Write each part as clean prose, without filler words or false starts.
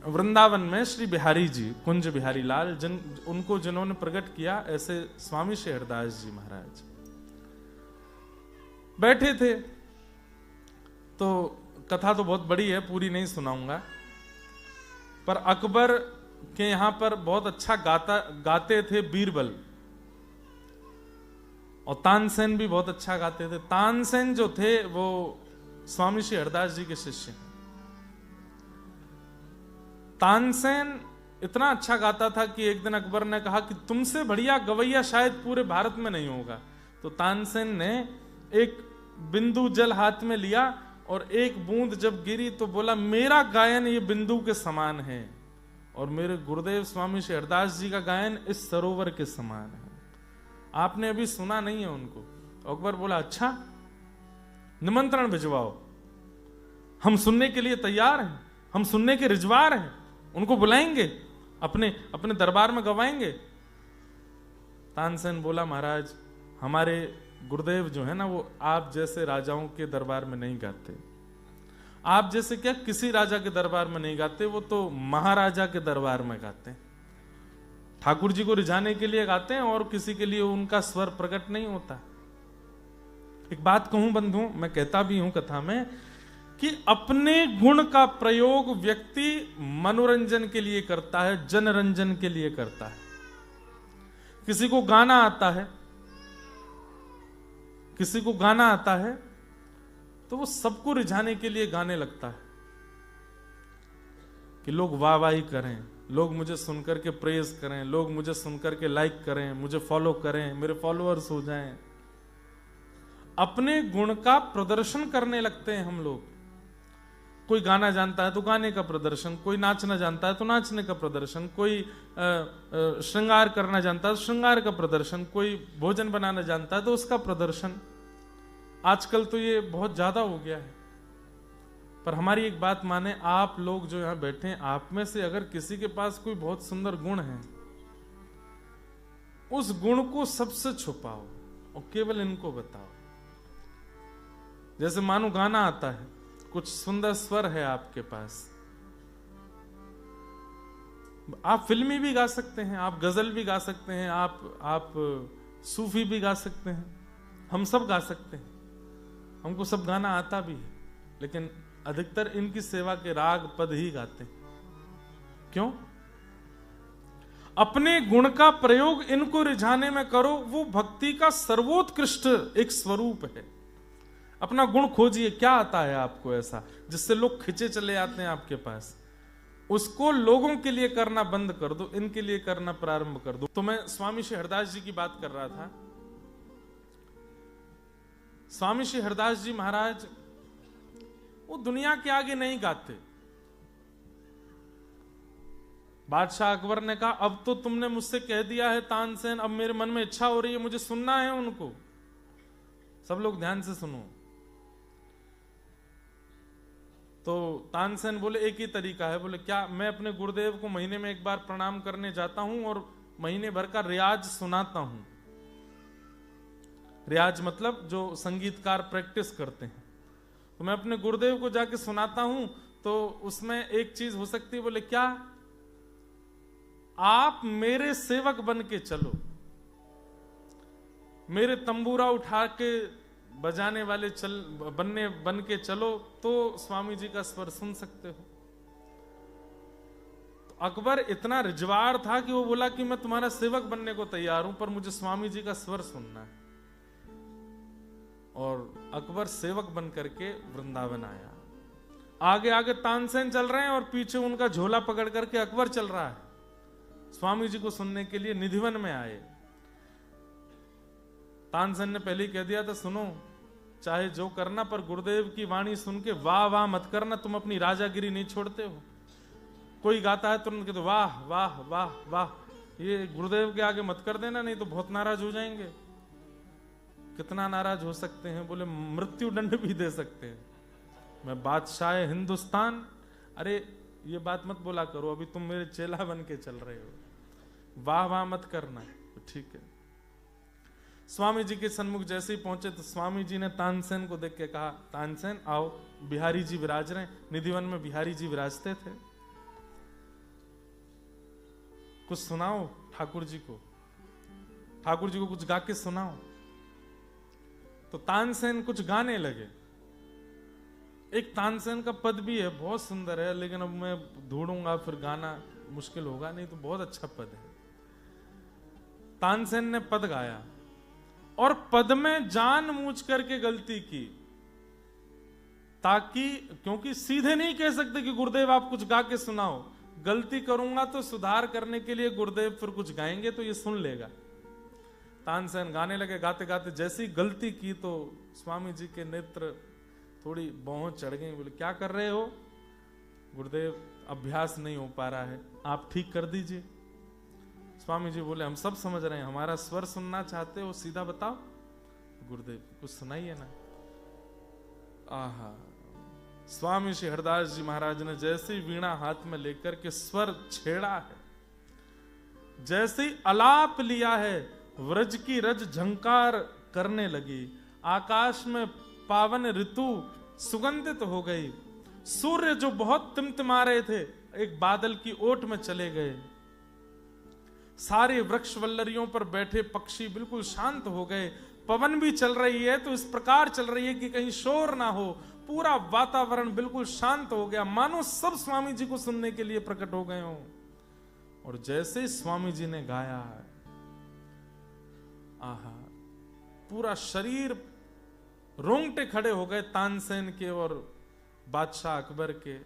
वृंदावन में श्री बिहारी जी, कुंज बिहारी लाल, उनको जिन्होंने प्रकट किया, ऐसे स्वामी श्री हरदास जी महाराज बैठे थे। तो कथा तो बहुत बड़ी है, पूरी नहीं सुनाऊंगा, पर अकबर के यहां पर बहुत अच्छा गाते थे बीरबल, और तानसेन भी बहुत अच्छा गाते थे। तानसेन जो थे वो स्वामी श्री हरदास जी के शिष्य। तानसेन इतना अच्छा गाता था कि एक दिन अकबर ने कहा कि तुमसे बढ़िया गवैया शायद पूरे भारत में नहीं होगा। तो तानसेन ने एक बिंदु जल हाथ में लिया और एक बूंद जब गिरी तो बोला, मेरा गायन ये बिंदु के समान है और मेरे गुरुदेव स्वामी श्री हरदास जी का गायन इस सरोवर के समान है। आपने अभी सुना नहीं है उनको। तो अकबर बोला, अच्छा, निमंत्रण भिजवाओ, हम सुनने के लिए तैयार हैं, हम सुनने के रिजवार हैं, उनको बुलाएंगे, अपने अपने दरबार में गवाएंगे। तानसेन बोला, महाराज हमारे गुरुदेव जो है ना, वो आप जैसे राजाओं के दरबार में नहीं गाते। आप जैसे क्या किसी राजा के दरबार में नहीं गाते, वो तो महाराजा के दरबार में गाते हैं। ठाकुर जी को रिझाने के लिए गाते हैं और किसी के लिए उनका स्वर प्रकट नहीं होता। एक बात कहूं बंधु, मैं कहता भी हूं कथा में, कि अपने गुण का प्रयोग व्यक्ति मनोरंजन के लिए करता है, जनरंजन के लिए करता है। किसी को गाना आता है, किसी को गाना आता है तो वो सबको रिझाने के लिए गाने लगता है कि लोग वाहवाही करें, लोग मुझे सुनकर के प्रेज करें, लोग मुझे सुनकर के लाइक करें, मुझे फॉलो करें, मेरे फॉलोअर्स हो जाएं। अपने गुण का प्रदर्शन करने लगते हैं हम लोग। कोई गाना जानता है तो गाने का प्रदर्शन, कोई नाचना जानता है तो नाचने का प्रदर्शन, कोई श्रृंगार करना जानता है तो श्रृंगार का प्रदर्शन, कोई भोजन बनाना जानता है तो उसका प्रदर्शन। आजकल तो ये बहुत ज्यादा हो गया है। पर हमारी एक बात माने, आप लोग जो यहां बैठे हैं, आप में से अगर किसी के पास कोई बहुत सुंदर गुण है, उस गुण को सबसे छुपाओ और केवल इनको बताओ। जैसे मानो गाना आता है, कुछ सुंदर स्वर है आपके पास, आप फिल्मी भी गा सकते हैं, आप गजल भी गा सकते हैं, आप सूफी भी गा सकते हैं, हम सब गा सकते हैं, हमको सब गाना आता भी है। लेकिन अधिकतर इनकी सेवा के राग पद ही गाते हैं। क्यों? अपने गुण का प्रयोग इनको रिझाने में करो, वो भक्ति का सर्वोत्कृष्ट एक स्वरूप है। अपना गुण खोजिए, क्या आता है आपको ऐसा जिससे लोग खिंचे चले आते हैं आपके पास, उसको लोगों के लिए करना बंद कर दो, इनके लिए करना प्रारंभ कर दो। तो मैं स्वामी श्री हरदास जी की बात कर रहा था। स्वामी श्री हरदास जी महाराज वो दुनिया के आगे नहीं गाते। बादशाह अकबर ने कहा, अब तो तुमने मुझसे कह दिया है तानसेन, अब मेरे मन में इच्छा हो रही है, मुझे सुनना है उनको। सब लोग ध्यान से सुनो। तो तानसेन बोले, एक ही तरीका है। बोले, क्या? मैं अपने गुरुदेव को महीने में एक बार प्रणाम करने जाता हूं और महीने भर का रियाज सुनाता हूं। रियाज मतलब जो संगीतकार प्रैक्टिस करते हैं, तो मैं अपने गुरुदेव को जाके सुनाता हूं। तो उसमें एक चीज हो सकती है। बोले, क्या? आप मेरे सेवक बन के चलो, मेरे तंबूरा उठा के बजाने वाले बन के चलो, तो स्वामी जी का स्वर सुन सकते हो। तो अकबर इतना रिजवार था कि वो बोला कि मैं तुम्हारा सेवक बनने को तैयार हूं, पर मुझे स्वामी जी का स्वर सुनना है। और अकबर सेवक बन करके वृंदावन आया। आगे आगे तानसेन चल रहे हैं और पीछे उनका झोला पकड़ करके अकबर चल रहा है। स्वामी जी को सुनने के लिए निधिवन में आए। तानसेन ने पहले ही कह दिया था, सुनो, चाहे जो करना, पर गुरुदेव की वाणी सुन के वाह वाह मत करना, तुम अपनी राजागिरी नहीं छोड़ते हो। कोई गाता है तुरंत कहते वाह वाह वाह वाह, ये गुरुदेव के आगे मत कर देना, नहीं तो बहुत नाराज हो जाएंगे। कितना नाराज हो सकते हैं? बोले, मृत्यु दंड भी दे सकते हैं। मैं बादशाह हिंदुस्तान, अरे ये बात मत बोला करो, अभी तुम मेरे चेला बन के चल रहे हो, वाह वाह मत करना। तो ठीक है। स्वामी जी के सन्मुख जैसे ही पहुंचे तो स्वामी जी ने तानसेन को देख के कहा, तानसेन आओ, बिहारी जी विराज रहे। निधिवन में बिहारी जी विराजते थे। कुछ सुनाओ ठाकुर जी को, ठाकुर जी को कुछ गा के सुनाओ। तो तानसेन कुछ गाने लगे। एक तानसेन का पद भी है, बहुत सुंदर है, लेकिन अब मैं ढूंढूंगा फिर गाना मुश्किल होगा, नहीं तो बहुत अच्छा पद है। तानसेन ने पद गाया और पद में जानबूझ करके गलती की, ताकि, क्योंकि सीधे नहीं कह सकते कि गुरुदेव आप कुछ गा के सुनाओ, गलती करूंगा तो सुधार करने के लिए गुरुदेव फिर कुछ गाएंगे तो ये सुन लेगा। तानसेन गाने लगे, गाते गाते जैसी गलती की तो स्वामी जी के नेत्र थोड़ी भौं चढ़ गई। बोले क्या कर रहे हो? गुरुदेव अभ्यास नहीं हो पा रहा है, आप ठीक कर दीजिए। स्वामी जी बोले हम सब समझ रहे हैं, हमारा स्वर सुनना चाहते हो, सीधा बताओ। गुरुदेव कुछ सुनाइए ना। आहा, स्वामी श्री हरदास जी महाराज ने जैसे वीणा हाथ में लेकर के स्वर छेड़ा है, जैसे आलाप लिया है, व्रज की रज झंकार करने लगी। आकाश में पावन ऋतु सुगंधित हो गई। सूर्य जो बहुत टिमटिमा रहे थे एक बादल की ओट में चले गए। सारे वृक्ष वल्लरियों पर बैठे पक्षी बिल्कुल शांत हो गए। पवन भी चल रही है तो इस प्रकार चल रही है कि कहीं शोर ना हो। पूरा वातावरण बिल्कुल शांत हो गया, मानो सब स्वामी जी को सुनने के लिए प्रकट हो गए हों। और जैसे स्वामी जी ने गाया, आहा, पूरा शरीर रोंगटे खड़े हो गए तानसेन के और बादशाह अकबर के।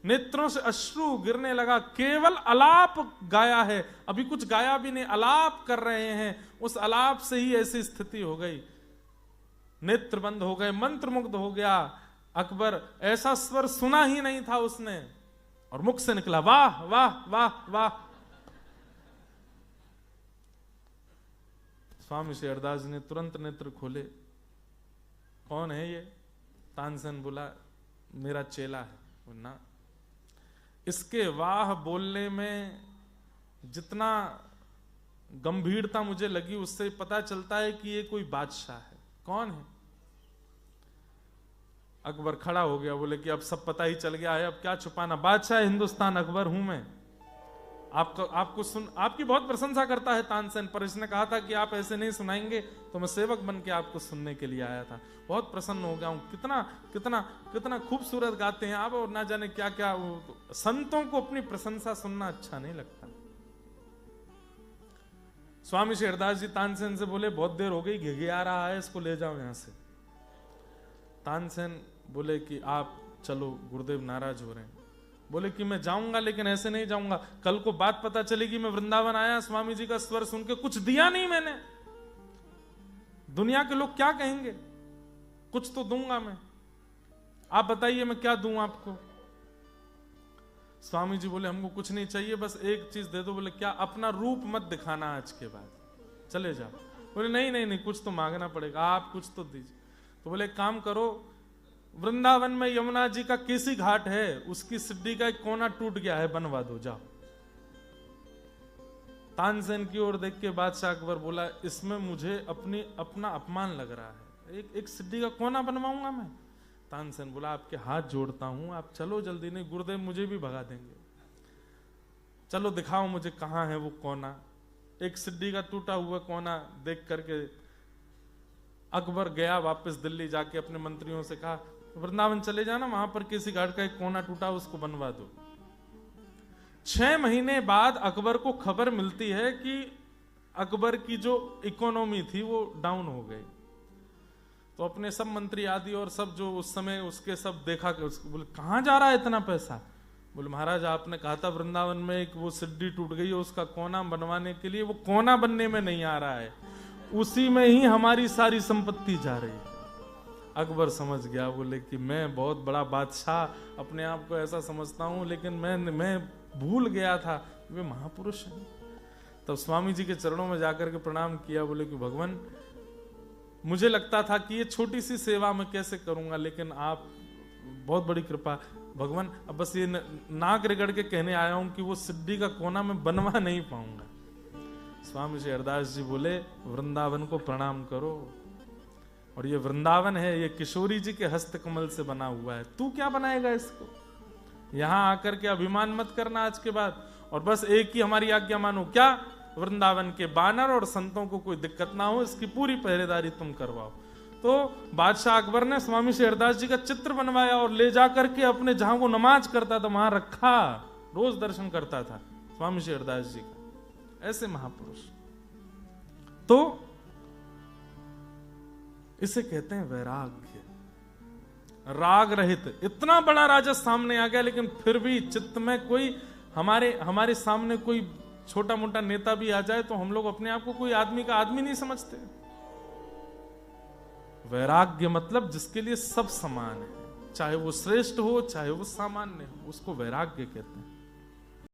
नेत्रों से अश्रु गिरने लगा। केवल आलाप गाया है, अभी कुछ गाया भी नहीं, आलाप कर रहे हैं। उस आलाप से ही ऐसी स्थिति हो गई। नेत्र बंद हो गए, मंत्र मुग्ध हो गया अकबर। ऐसा स्वर सुना ही नहीं था उसने, और मुख से निकला वाह वाह वाह वाह। स्वामी श्री हरदास जी ने तुरंत नेत्र खोले। कौन है ये? तानसेन बोला मेरा चेला है। ना, इसके वाह बोलने में जितना गंभीरता मुझे लगी उससे पता चलता है कि ये कोई बादशाह है। कौन है? अकबर खड़ा हो गया, बोले कि अब सब पता ही चल गया है, अब क्या छुपाना। बादशाह हिंदुस्तान अकबर हूं मैं। आपकी बहुत प्रशंसा करता है तानसेन, पर इसने कहा था कि आप ऐसे नहीं सुनाएंगे तो मैं सेवक बन के आपको सुनने के लिए आया था। बहुत प्रसन्न हो गया हूं। कितना कितना कितना खूबसूरत गाते हैं आप, और ना जाने क्या क्या। संतों को अपनी प्रशंसा सुनना अच्छा नहीं लगता। स्वामी श्री हरदास जी तानसेन से बोले बहुत देर हो गई, घिघिया रहा है, इसको ले जाओ यहां से। तानसेन बोले कि आप चलो, गुरुदेव नाराज हो रहे हैं। बोले कि मैं जाऊंगा, लेकिन ऐसे नहीं जाऊंगा। कल को बात पता चलेगी मैं वृंदावन आया, स्वामी जी का स्वर सुन के कुछ दिया नहीं मैंने, दुनिया के लोग क्या कहेंगे? कुछ तो दूंगा मैं। आप बताइए मैं क्या दूं आपको? स्वामी जी बोले हमको कुछ नहीं चाहिए, बस एक चीज दे दो। बोले क्या? अपना रूप मत दिखाना आज के बाद, चले जाओ। बोले नहीं नहीं नहीं, कुछ तो मांगना पड़ेगा, आप कुछ तो दीजिए। तो बोले काम करो, वृंदावन में यमुना जी का केसी घाट है, उसकी सिड्डी का एक कोना टूट गया है, बनवा दो, जाओ। तानसेन की ओर देख के बादशाह अकबर बोला इसमें मुझे अपना अपमान लग रहा है, एक सिड्डी का कोना बनवाऊंगा मैं? तानसेन बोला आपके हाथ जोड़ता हूं, आप चलो जल्दी, नहीं गुरुदेव मुझे भी भगा देंगे। चलो दिखाओ मुझे कहां है वो कोना। एक सिड्डी का टूटा हुआ कोना देख करके अकबर गया वापस दिल्ली, जाके अपने मंत्रियों से कहा वृंदावन चले जाना, वहां पर किसी घाट का एक कोना टूटा, उसको बनवा दो। 6 महीने बाद अकबर को खबर मिलती है कि अकबर की जो इकोनॉमी थी वो डाउन हो गई। तो अपने सब मंत्री आदि और सब जो उस समय उसके सब देखा कि उसको बोले कहां जा रहा है इतना पैसा? बोले महाराज आपने कहा था वृंदावन में एक वो सिड्डी टूट गई है, उसका कोना बनवाने के लिए, वो कोना बनने में नहीं आ रहा है, उसी में ही हमारी सारी संपत्ति जा रही है। अकबर समझ गया, बोले कि मैं बहुत बड़ा बादशाह अपने आप को ऐसा समझता हूं, लेकिन मैं भूल गया था वे महापुरुष हैं। तब स्वामी जी के चरणों में जाकर के प्रणाम किया, बोले कि भगवान मुझे लगता था कि ये छोटी सी सेवा मैं कैसे करूंगा, लेकिन आप बहुत बड़ी कृपा भगवान। अब बस ये नाक रगड़ के कहने आया हूं कि वो सिड्डी का कोना मैं बनवा नहीं पाऊंगा। स्वामी श्री हरदास जी बोले वृंदावन को प्रणाम करो, और ये वृंदावन है, ये किशोरी जी के हस्त कमल से बना हुआ है, तू क्या बनाएगा इसको? यहां आकर के अभिमान मत करना आज के बाद, और बस एक ही हमारी आज्ञा मानो, क्या? वृंदावन के बानर और संतों को कोई दिक्कत ना हो, इसकी पूरी पहरेदारी तुम करवाओ। तो बादशाह अकबर ने स्वामी श्री हरिदास जी का चित्र बनवाया और ले जा करके अपने जहां वो नमाज करता था वहां रखा, रोज दर्शन करता था स्वामी श्री हरिदास जी का। ऐसे महापुरुष। तो इसे कहते हैं वैराग्य, राग रहित। इतना बड़ा राजा सामने आ गया, लेकिन फिर भी चित्त में कोई हमारे सामने कोई छोटा मोटा नेता भी आ जाए तो हम लोग अपने आप को कोई आदमी का आदमी नहीं समझते। वैराग्य मतलब जिसके लिए सब समान है, चाहे वो श्रेष्ठ हो चाहे वो सामान्य हो, उसको वैराग्य कहते हैं।